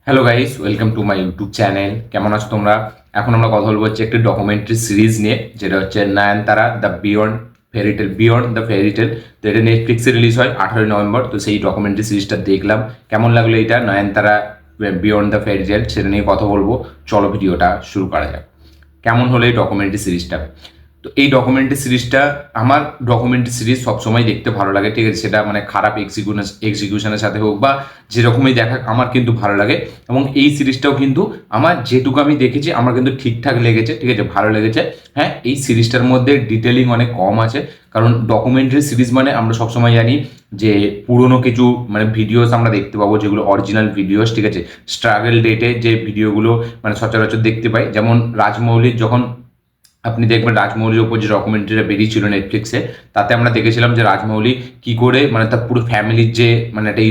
Hello guys, welcome to my YouTube channel. কেমন আছো তোমরা? এখন আমরা কথা বলবো হচ্ছে একটি ডকুমেন্টারি সিরিজ নিয়ে, যেটা হচ্ছে Nayanthara the beyond fairytale, beyond the fairytale. তো এটা নেটফ্লিক্সে রিলিজ হয় 18ই নভেম্বর। তো সেই ডকুমেন্টারি সিরিজটা দেখলাম। কেমন লাগলো এটা নয়নতারা বিয়ন্ড দ্য ফেরিটেল, সেটা নিয়ে কথা বলবো। চলো ভিডিওটা শুরু করা যাক। কেমন হলো এই ডকুমেন্টারি সিরিজটা? তো এই ডকুমেন্টারি সিরিজটা, আমার ডকুমেন্টারি সিরিজ সবসময় দেখতে ভালো লাগে, ঠিক আছে? সেটা মানে খারাপ এক্সিকিউশনের সাথে হোক বা যেরকমই দেখা, আমার কিন্তু ভালো লাগে। এবং এই সিরিজটাও কিন্তু আমার যেটুকু আমি দেখেছি আমার কিন্তু ঠিকঠাক লেগেছে, ঠিক আছে, ভালো লেগেছে। হ্যাঁ, এই সিরিজটার মধ্যে ডিটেলিং অনেক কম আছে, কারণ ডকুমেন্টারি সিরিজ মানে আমরা সবসময় জানি যে পুরনো কিছু মানে ভিডিওস আমরা দেখতে পাবো, যেগুলো অরিজিনাল ভিডিওস, ঠিক আছে। স্ট্রাগল ডেটে যে ভিডিওগুলো মানে সচরাচর দেখতে পাই, যেমন রাজমৌলির যখন আপনি দেখবেন রাজমৌলির ওপর যে ডকুমেন্টারিটা বেরিয়েছিল নেটফ্লিক্সে, তাতে আমরা দেখেছিলাম যে রাজমৌলি কি করে মানে তার পুরো ফ্যামিলির যে মানে একটা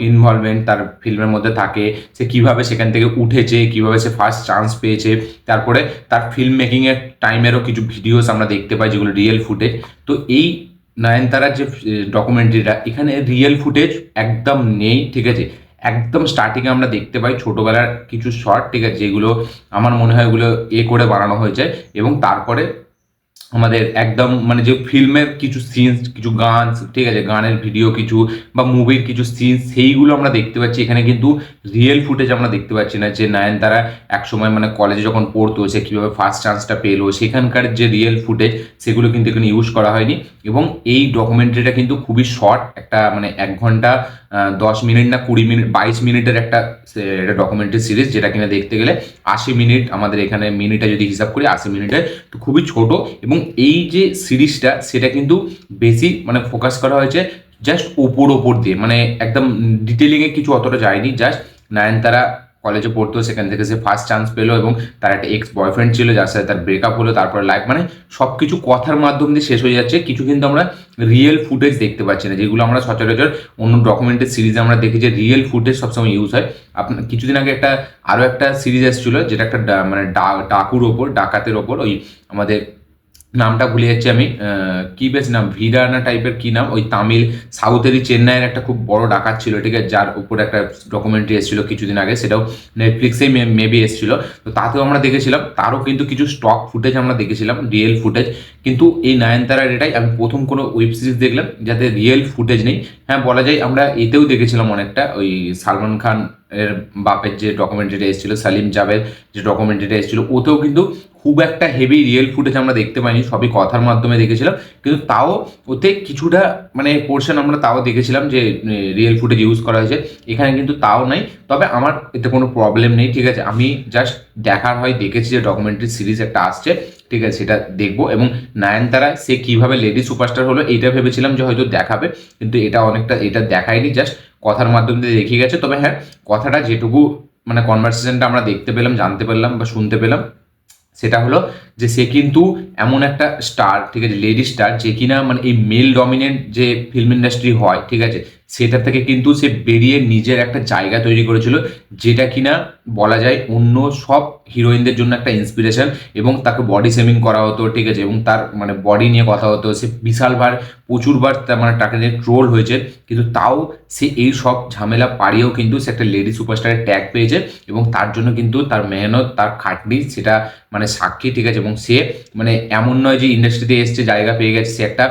ইনভলভমেন্ট তার ফিল্মের মধ্যে থাকে, সে কিভাবে সেখান থেকে উঠেছে, কিভাবে সে ফার্স্ট চান্স পেয়েছে, তারপরে তার ফিল্ম মেকিংয়ের টাইমেরও কিছু ভিডিওস আমরা দেখতে পাই যেগুলো রিয়েল ফুটেজ। তো এই নয়নতারার যে ডকুমেন্টারিটা, এখানে রিয়েল ফুটেজ একদম নেই, ঠিক আছে। একদম স্টার্টিংয়ে আমরা দেখতে পাই ছোটোবেলার কিছু শর্ট, ঠিক আছে, যেগুলো আমার মনে হয় ওগুলো করে বানানো হয়েছে। এবং তারপরে আমাদের একদম মানে যে ফিল্মের কিছু সিনস, কিছু গান, ঠিক আছে, গানের ভিডিও কিছু বা মুভির কিছু সিনস, সেইগুলো আমরা দেখতে পাচ্ছি। এখানে কিন্তু রিয়েল ফুটেজ আমরা দেখতে পাচ্ছি না, যে নয়নতারা একসময় মানে কলেজে যখন পড়তো সে কীভাবে ফার্স্ট চান্সটা পেলো, সেখানকার যে রিয়েল ফুটেজ সেগুলো কিন্তু এখানে ইউজ করা হয়নি। এবং এই ডকুমেন্টারিটা কিন্তু খুবই শর্ট, একটা মানে 1 ঘন্টা 10 মিনিট না 20 মিনিট 22 মিনিটের একটা ডকুমেন্টারি সিরিজ, যেটা কিনা দেখতে গেলে 80 মিনিট, আমাদের এখানে মিনিটে যদি হিসাব করি 80 মিনিটে, তো খুবই ছোট। এবং এই যে সিরিজটা সেটা কিন্তু বেশি মানে ফোকাস করা হয়েছে জাস্ট ওপর দিয়ে, মানে একদম ডিটেলিংয়ে কিছু অতটা যায়নি। জাস্ট নয়নতারা কলেজে পড়তো, সেখান থেকে সে ফার্স্ট চান্স পেলো এবং তার একটা এক্স বয়ফ্রেন্ড ছিল যার সাথে তার ব্রেকআপ হলো, তারপরে লাইফ মানে সব কিছু কথার মাধ্যম দিয়ে শেষ হয়ে যাচ্ছে। কিছু কিন্তু আমরা রিয়েল ফুটেজ দেখতে পাচ্ছি না, যেগুলো আমরা সচরাচর অন্য ডকুমেন্টারি সিরিজে আমরা দেখি যে রিয়েল ফুটেজ সবসময় ইউজ হয়। আপনার কিছুদিন আগে আরও একটা সিরিজ এসেছিলো, যেটা একটা মানে ডাকুর ওপর, ডাকাতের ওপর, ওই আমাদের নামটা ভুলে যাচ্ছি আমি, কি বেশ নাম, ভিরানা টাইপের কি নাম, ওই তামিল সাউথেরই চেন্নাইয়ের একটা খুব বড় ডাকাত ছিল, ঠিক আছে, যার উপর একটা ডকুমেন্টারি এসেছিল কিছুদিন আগে, সেটাও নেটফ্লিক্সেই মেবি এসেছিল। তো তাতেও আমরা দেখেছিলাম, তারও কিন্তু কিছু স্টক ফুটেজ আমরা দেখেছিলাম, রিয়েল ফুটেজ। কিন্তু এই নয়নতারার এটাই আমি প্রথম কোনো ওয়েব সিরিজ দেখলাম যাতে রিয়েল ফুটেজ নেই। হ্যাঁ, বলা যায় আমরা এতেও দেখেছিলাম অনেকটা, ওই সালমান খান এর বাপের যে ডকুমেন্টারিটা এসেছিল, সালিম জাভেদ যে ডকুমেন্টারিটা এসেছিল, ওতেও কিন্তু খুব একটা হেভি রিয়েল ফুটেজ আমরা দেখতে পাইনি, সবই কথার মাধ্যমে দেখেছিলাম। কিন্তু তাও ওতে কিছুটা মানে পোর্শন আমরা তাও দেখেছিলাম যে রিয়েল ফুটেজ ইউজ করা হয়েছে। এখানে কিন্তু তাও নাই। তবে আমার এতে কোনো প্রবলেম নেই, ঠিক আছে। আমি জাস্ট দেখার হয় দেখেছি যে ডকুমেন্টারি সিরিজ একটা আসছে, ঠিক আছে, সেটা দেখবো। এবং নয়নতারা সে কিভাবে লেডি সুপারস্টার হলো এইটা ভেবেছিলাম যে হয়তো দেখাবে, কিন্তু এটা অনেকটা এটা দেখায়নি, জাস্ট কথার মাধ্যমে দিয়ে দেখিয়ে গেছে। তবে হ্যাঁ, কথাটা যেটুকু মানে কনভারসেশনটা আমরা দেখতে পেলাম, জানতে পারলাম বা শুনতে পেলাম, সেটা হলো যে সে কিন্তু এমন একটা স্টার, ঠিক আছে, লেডি স্টার, যে কিনা মানে এই মেল ডমিনেন্ট যে ফিল্ম ইন্ডাস্ট্রি হয়, ঠিক আছে, সেটা থেকে কিন্তু সে বেরিয়ে নিজের একটা জায়গা তৈরি করেছিল, যেটা কিনা বলা যায় অন্য সব হিরোইনদের জন্য একটা ইন্সপিরেশন। এবং তাকে বডি শেমিং করা হতো, ঠিক আছে, এবং তার মানে বডি নিয়ে কথা হতো, সে বিশালবার প্রচুরবার তার মানে তাকে নিয়ে ট্রোল হয়েছে। কিন্তু তাও সে এই সব ঝামেলা পাড়িয়েও কিন্তু সে একটা লেডি সুপারস্টারের ট্যাগ পেয়েছে। এবং তার জন্য কিন্তু তার মেহনত, তার খাটনি, সেটা মানে সাক্ষী, ঠিক আছে। এবং সে মানে এমন নয় যে ইন্ডাস্ট্রিতে এসছে জায়গা পেয়ে গেছে, সে একটা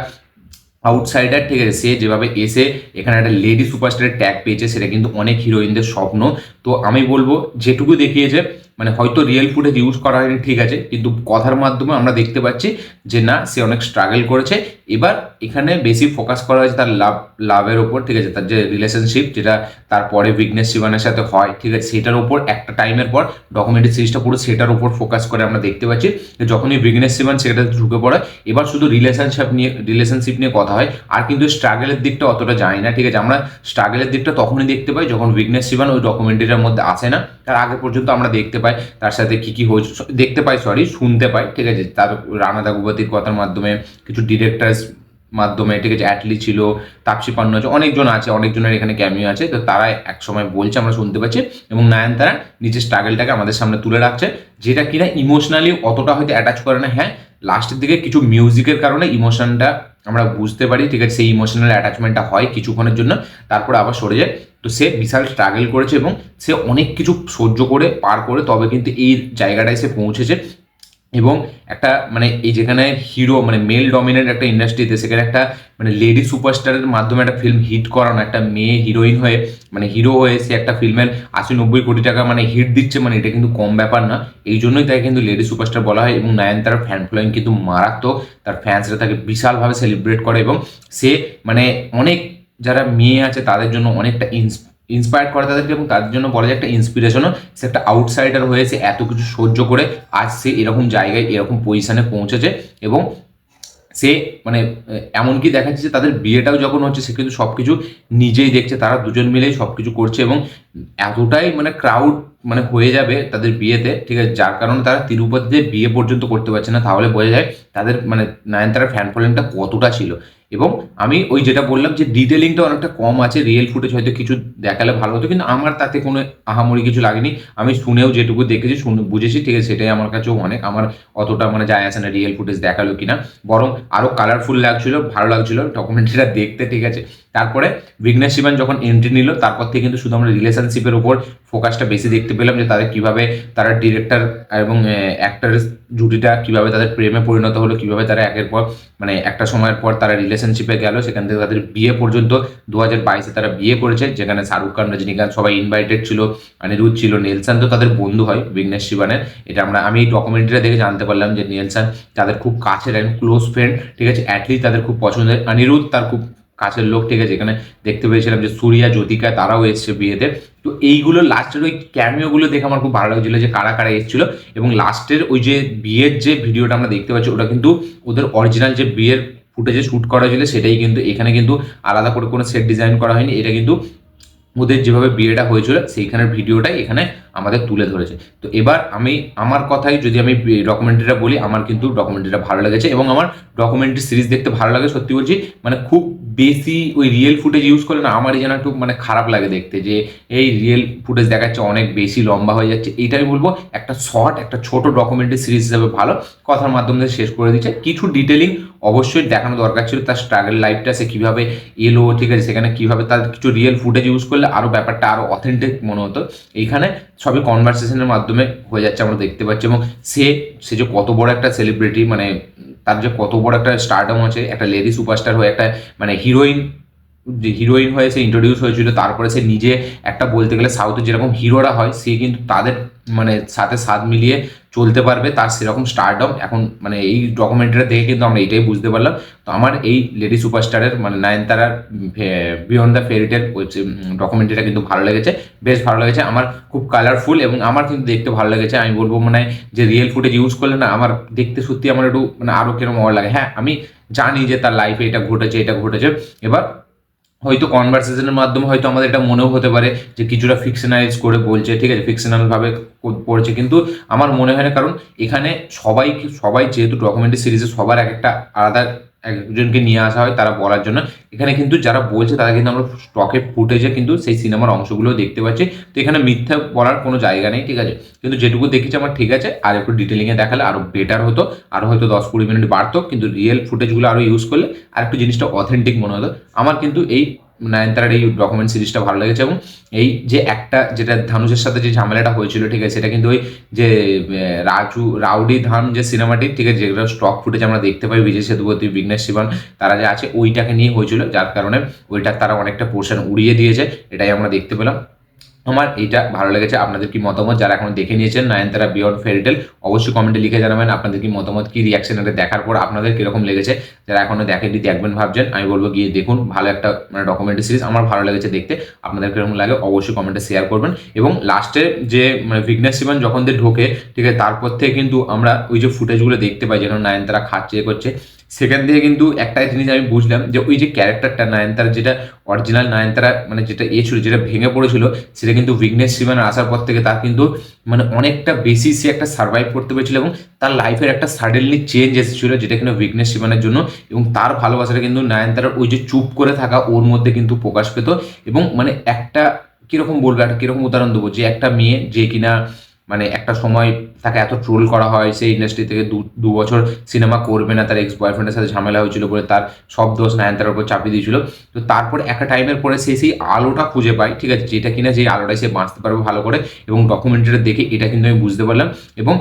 আউটসাইডার, ঠিক আছে। সে যেভাবে এসে এখানে একটা লেডি সুপারস্টারের ট্যাগ পেয়েছে, সেটা কিন্তু অনেক হিরোইনদের স্বপ্ন। তো আমি বলবো যেটুকু দেখিয়েছে মানে হয়তো রিয়েল ফুটেজ ইউজ করা হয়নি, ঠিক আছে, কিন্তু কথার মাধ্যমে আমরা দেখতে পাচ্ছি যে না, সে অনেক স্ট্রাগল করেছে। এবার এখানে বেশি ফোকাস করা হয়েছে তার লাভের ওপর, ঠিক আছে, তার যে রিলেশনশিপ, যেটা তারপরে বিঘ্নেশ শিবানের সাথে হয়, ঠিক আছে, সেটার উপর একটা টাইমের পর ডকুমেন্টারি সিরিজটা পুরো সেটার উপর ফোকাস করে আমরা দেখতে পাচ্ছি যে যখনই বিঘ্নেশ শিবান সেটাতে ঢুকে পড়ে, এবার শুধু রিলেশনশিপ নিয়ে কথা হয়, আর কিন্তু স্ট্রাগলের দিকটা অতটা যায় না, ঠিক আছে। আমরা স্ট্রাগলের দিকটা তখনই দেখতে পাই যখন বিঘ্নেশ শিবান ওই ডকুমেন্টারির মধ্যে আসে না, তার আগে পর্যন্ত আমরা দেখতে পাই তার সাথে কি কি হয়েছে, দেখতে পাই, সরি, শুনতে পাই, ঠিক আছে, তার রানা দাগুপাতির কথার মাধ্যমে, কিছু ডিরেক্টরস মাধ্যমে, ঠিক আছে, অ্যাটলি ছিল, তাপসী পান্নু আছে, অনেকজন আছে, অনেকজনের এখানে ক্যামিও আছে। তো তারা এক সময় বলছে, আমরা শুনতে পাচ্ছি। এবং নয়নতারা নিজের স্ট্রাগলটাকে আমাদের সামনে তুলে রাখছে, যেটা কিনা ইমোশনালি অতটা হয়তো অ্যাটাচ করে না। হ্যাঁ, লাস্টের দিকে কিছু মিউজিকের কারণে ইমোশনটা আমরা বুঝতে পারি, ঠিক আছে, সেই ইমোশনাল অ্যাটাচমেন্টটা হয় কিছুক্ষণের জন্য, তারপরে আবার সরে যায়। তো সে বিশাল স্ট্রাগল করেছে এবং সে অনেক কিছু সহ্য করে পার করে তবে কিন্তু এই জায়গাটায় সে পৌঁছেছে। এবং একটা মানে এই যেখানে হিরো মানে মেল ডমিনেন্ট একটা ইন্ডাস্ট্রিতে সেখানে একটা মানে লেডি সুপারস্টারের মাধ্যমে একটা ফিল্ম হিট করানো, একটা মেয়ে হিরোইন হয়ে মানে হিরো হয়ে সে একটা ফিল্মের 80-90 কোটি টাকা মানে হিট দিচ্ছে, মানে এটা কিন্তু কম ব্যাপার না। এই জন্যই তাকে কিন্তু লেডি সুপারস্টার বলা হয়। এবং নয়নতারার ফ্যান ফলোয়িং কিন্তু মারাত্মক, তার ফ্যান্সরা তাকে বিশালভাবে সেলিব্রেট করে এবং সে মানে অনেক যারা মেয়ে আছে তাদের জন্য অনেকটা ইন্সপায়ার করে তাদেরকে, এবং তাদের জন্য বলা যায় একটা ইন্সপিরেশনও। সে একটা আউটসাইডার হয়েছে, এত কিছু সহ্য করে আজ সে এরকম জায়গায় এরকম পজিশনে পৌঁছেছে। এবং সে মানে এমনকি দেখাচ্ছে যে তাদের বিয়েটাও যখন হচ্ছে সে কিন্তু সব কিছু নিজেই দেখছে, তারা দুজন মিলেই সব কিছু করছে এবং এতটাই মানে ক্রাউড মানে হয়ে যাবে তাদের বিয়েতে, ঠিক আছে, যার কারণে তারা তিরুপতিতে বিয়ে পর্যন্ত করতে পারছে না। তাহলে বোঝা যায় তাদের মানে নয়নতারার ফ্যান ফলোয়িংটা কতটা ছিল। এবং আমি ওই যেটা বললাম যে ডিটেলিংটা অনেকটা কম আছে, রিয়েল ফুটেজ হয়তো কিছু দেখালে ভালো হতো, কিন্তু আমার তাতে কোনো আহামরি কিছু লাগেনি। আমি শুনেও যেটুকু দেখেছি বুঝেছি, ঠিক আছে, সেটাই আমার কাছেও অনেক। আমার অতটা মানে যায় আসে না রিয়েল ফুটেজ দেখালো কিনা, বরং আরও কালারফুল লাগছিল, ভালো লাগছিল ডকুমেন্টারিটা দেখতে, ঠিক আছে। তারপরে বিঘ্নেশ শিবান যখন এন্ট্রি নিল তারপর থেকে কিন্তু শুধু আমরা রিলেশনশিপের উপর ফোকাসটা বেশি দেখতে পেলাম, যে তাদের কিভাবে তারা ডিরেক্টর এবং অ্যাক্টর জুটিটা কিভাবে তাদের প্রেমে পরিণত হলো, কিভাবে তারা একের পর মানে একটা সময়ের পর তারা রিলেশনশিপে গেল, সেখান থেকে তাদের বিয়ে পর্যন্ত 2022-এ তারা বিয়ে করেছে, যেখানে শাহরুখ খান, রজনীকান্ত সবাই ইনভাইটেড ছিল, অনিরুদ্ধ ছিল, নেলসন তো তাদের বন্ধু হয় বিঘ্নেশ শিবানের। এটা আমি এই ডকুমেন্টারিটা দেখে জানতে পারলাম যে নেলসন তাদের খুব কাছের একজন ক্লোজ ফ্রেন্ড, ঠিক আছে, অ্যাটলিস্ট তাদের খুব পছন্দের। অনিরুদ্ধ তার খুব কাছের লোক, ঠিক আছে। এখানে দেখতে পেয়েছিলাম যে সূর্যা, জ্যোতিকা তারাও এসছে বিয়েতে। তো এইগুলো লাস্টের ওই ক্যামিওগুলো দেখে আমার খুব ভালো লাগছিল যে কারা কারা এসেছিল। এবং লাস্টের ওই যে বিয়ের যে ভিডিওটা আমরা দেখতে পাচ্ছি ওটা কিন্তু ওদের অরিজিনাল যে বিয়ের ফুটেজে শ্যুট করা হয়েছিল সেটাই কিন্তু এখানে কিন্তু আলাদা করে কোনো সেট ডিজাইন করা হয়নি। এটা কিন্তু ওদের যেভাবে বিয়েটা হয়েছিল সেইখানের ভিডিওটাই এখানে আমাদের তুলে ধরেছে। তো এবার আমি আমার কথাই যদি আমি ডকুমেন্টারিটা বলি, আমার কিন্তু ডকুমেন্টারিটা ভালো লেগেছে এবং আমার ডকুমেন্টারি সিরিজ দেখতে ভালো লাগে। সত্যি বলছি, মানে খুব বেশি ওই রিয়েল ফুটেজ ইউজ করলে না আমারই যেন একটু মানে খারাপ লাগে দেখতে, যে এই রিয়েল ফুটেজ দেখাচ্ছে অনেক বেশি লম্বা হয়ে যাচ্ছে। এইটা আমি বলবো একটা শর্ট একটা ছোট ডকুমেন্টারি সিরিজ হিসাবে ভালো, কথার মাধ্যমে শেষ করে দিচ্ছে। কিছু ডিটেলিং অবশ্যই দেখানো দরকার ছিল, তার স্ট্রাগল লাইফটা সে কীভাবে এলো, ঠিক আছে, সেখানে কীভাবে তার কিছু রিয়েল ফুটেজ ইউজ করলে আরও ব্যাপারটা আরও অথেন্টিক মনে হতো। এইখানে সবই কনভারসেশনের মাধ্যমে হয়ে যাচ্ছে আমরা দেখতে পাচ্ছি। এবং সে যে কত বড় একটা সেলিব্রিটি, মানে তার যে কত বড় একটা স্টারডম আছে, একটা লেডি সুপারস্টার হয়ে একটা মানে হিরোইন হয়ে সে ইন্ট্রোডিউস হয়েছিল। তারপরে সে নিজে একটা বলতে গেলে সাউথে যেরকম হিরোরা হয় সে কিন্তু তাদের মানে সাথে সাথ মিলিয়ে চলতে পারবে, তার সেরকম স্টারডম এখন মানে এই ডকুমেন্টারিটা দেখে কিন্তু আমরা এটাই বুঝতে পারলাম। তো আমার এই লেডি সুপারস্টারের মানে নয়নতারার বিয়ন্ড দ্য ফেয়ারিটেল ডকুমেন্টারিটা কিন্তু ভালো লেগেছে, বেশ ভালো লেগেছে আমার, খুব কালারফুল এবং আমার কিন্তু দেখতে ভালো লেগেছে। আমি বলবো মানে যে রিয়েল ফুটেজ ইউজ করলে না আমার দেখতে সত্যি আমার একটু মানে আরও কিরকম ভালো লাগে। হ্যাঁ, আমি জানি যে তার লাইফে এটা ঘটেছে। এবার হয়তো কনভারসেশনের মাধ্যমে হয়তো আমাদের এটা মনেও হতে পারে যে কিছুটা ফিকশনালাইজ করে বলছে, ঠিক আছে, ফিকশনালভাবে পড়ছে, কিন্তু আমার মনে হয় না। কারণ এখানে সবাই যেহেতু ডকুমেন্টারি সিরিজে সবার এক একটা আলাদা একজনকে নিয়ে আসা হয় তারা বলার জন্য, এখানে কিন্তু যারা বলছে তারা কিন্তু আমরা স্টকে ফুটেজে কিন্তু সেই সিনেমার অংশগুলো দেখতে পাচ্ছি। তো এখানে মিথ্যা বলার কোনো জায়গা নেই, ঠিক আছে, কিন্তু যেটুকু দেখেছি আমার ঠিক আছে। আর একটু ডিটেলিংয়ে দেখালে আরও বেটার হতো, আরও হয়তো 10-20 মিনিট বাড়তো, কিন্তু রিয়েল ফুটেজগুলো আরও ইউজ করলে আর একটু জিনিসটা অথেন্টিক মনে হতো। আমার কিন্তু এই নয়নতারার এই ডকুমেন্ট সিরিজটা ভালো লেগেছে। এবং এই যে একটা যেটা ধানুষের সাথে যে ঝামেলাটা হয়েছিল, ঠিক আছে, সেটা কিন্তু ওই যে রাউডি ধান যে সিনেমাটি, ঠিক আছে, যেগুলো স্টক ফুটেজ আমরা দেখতে পাই বিজয় সেতুপতি, বিঘ্নেশ শিবন তারা যে আছে ওইটাকে নিয়ে হয়েছিল, যার কারণে ওইটার তারা অনেকটা পোর্শন উড়িয়ে দিয়েছে, এটাই আমরা দেখতে পেলাম। আমার এইটা ভালো লেগেছে। আপনাদের কি মতামত, যারা এখন দেখে নিয়েছেন নয়নতারা বিয়ন্ড ফেয়ারিটেল, অবশ্যই কমেন্টে লিখে জানাবেন আপনাদের কি মতামত, কি রিয়াকশন এটা দেখার পর আপনাদের কিরকম লেগেছে। যারা এখনো দেখেননি দেখবেন ভাবছেন, আমি বলবো গিয়ে দেখুন, ভালো একটা মানে ডকুমেন্টারি সিরিজ, আমার ভালো লেগেছে দেখতে। আপনাদের কিরকম লাগে অবশ্যই কমেন্টে শেয়ার করবেন। এবং লাস্টে যে মানে বিঘ্নেশ শিবন যখন দিয়ে ঢোকে, ঠিক আছে, তারপর থেকে কিন্তু আমরা ওই যে ফুটেজগুলো দেখতে পাই যেখানে নয়নতারা খাচ্ছে করছে, সেখান থেকে কিন্তু একটাই জিনিস আমি বুঝলাম যে ওই যে ক্যারেক্টারটা নয়নতারা যেটা অরিজিনাল নয়নতারা মানে যেটা ছিল, যেটা ভেঙে পড়েছিল, সেটা কিন্তু বিঘ্নেশ শিবনের আসার পর থেকে তার কিন্তু মানে অনেকটা বেশি সে একটা সার্ভাইভ করতে পেরেছিল এবং তার লাইফের একটা সাডেনলি চেঞ্জ এসেছিল, যেটা কিন্তু বিঘ্নেশ শিবনের জন্য। এবং তার ভালোবাসাটা কিন্তু নয়নতারার ওই যে চুপ করে থাকা ওর মধ্যে কিন্তু প্রকাশ পেত। এবং মানে একটা কীরকম বলবো, একটা কীরকম উদাহরণ দেবো, যে একটা মেয়ে যে কিনা মানে একটা সময় তাকে এত ট্রোল করা হয়, সেই ইন্ডাস্ট্রি থেকে দু বছর সিনেমা করবে না, তার এক্স বয়ফ্রেন্ডের সাথে ঝামেলা হয়েছিল বলে তার সব দোষ নয়নতারার উপর চাপিয়ে দিয়েছিল। তো তারপর একটা টাইমের পরে সে সেই আলোটা খুঁজে পায়, ঠিক আছে, যেটা কিনা যেই আলোটায় সে বাঁচতে পারবে ভালো করে। এবং ডকুমেন্টারিটা দেখে এটা কিন্তু আমি বুঝতে পারলাম। এবং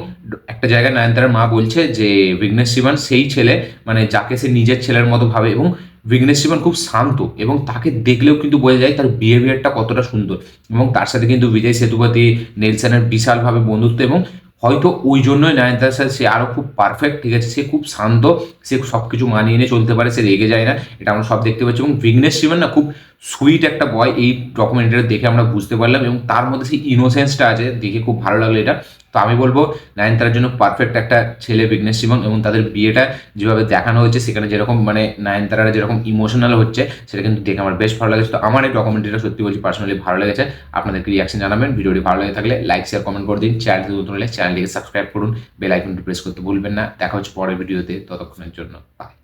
একটা জায়গায় নয়নতারার মা বলছে যে বিঘ্নেশ শিবন সেই ছেলে, মানে যাকে সে নিজের ছেলের মতো ভাবে। এবং বিঘ্নেশ শিবন খুব শান্ত, এবং তাকে দেখলেও কিন্তু বোঝা যায় তার বিহেভিয়ারটা কতটা সুন্দর। এবং তার সাথে কিন্তু বিজয় সেতুপতি, নেলসনের বিশালভাবে বন্ধুত্ব। এবং হয়তো ওই জন্যই নয়নতারার সাথে সে আরও খুব পারফেক্ট, ঠিক আছে, সে খুব শান্ত, সে সব কিছু মানিয়ে নিয়ে চলতে পারে, সে রেগে যায় না, এটা আমরা সব দেখতে পাচ্ছি। এবং বিঘ্নেশ শিবন না খুব সুইট একটা বয়, এই ডকুমেন্টারি দেখে আমরা বুঝতে পারলাম। এবং তার মধ্যে সেই ইনোসেন্সটা আছে, দেখে খুব ভালো লাগলো এটা। তো আমি বলবো নয়নতারার জন্য পারফেক্ট একটা ছেলে বিঘ্নেশ শিবন। এবং তাদের বিয়েটা যেভাবে দেখানো হচ্ছে, সেখানে যেরকম মানে নয়নতারা যেরকম ইমোশনাল হচ্ছে, সেটা কিন্তু দেখে আমার বেশ ভালো লেগেছে। তো আমার এই ডকুমেন্টারিটা সত্যি বলছি পার্সোনালি ভালো লেগেছে। আপনাদেরকে রিয়াকশন জানাবেন। ভিডিওটি ভালো লেগে থাকলে লাইক, শেয়ার, কমেন্ট করে দিন। চ্যানেলটি নতুন হলে চ্যানেলটিকে সাবস্ক্রাইব করুন, বেল আইকনটি প্রেস করতে ভুলবেন না। দেখা হচ্ছে পরের ভিডিওতে, ততক্ষণের জন্য বাই।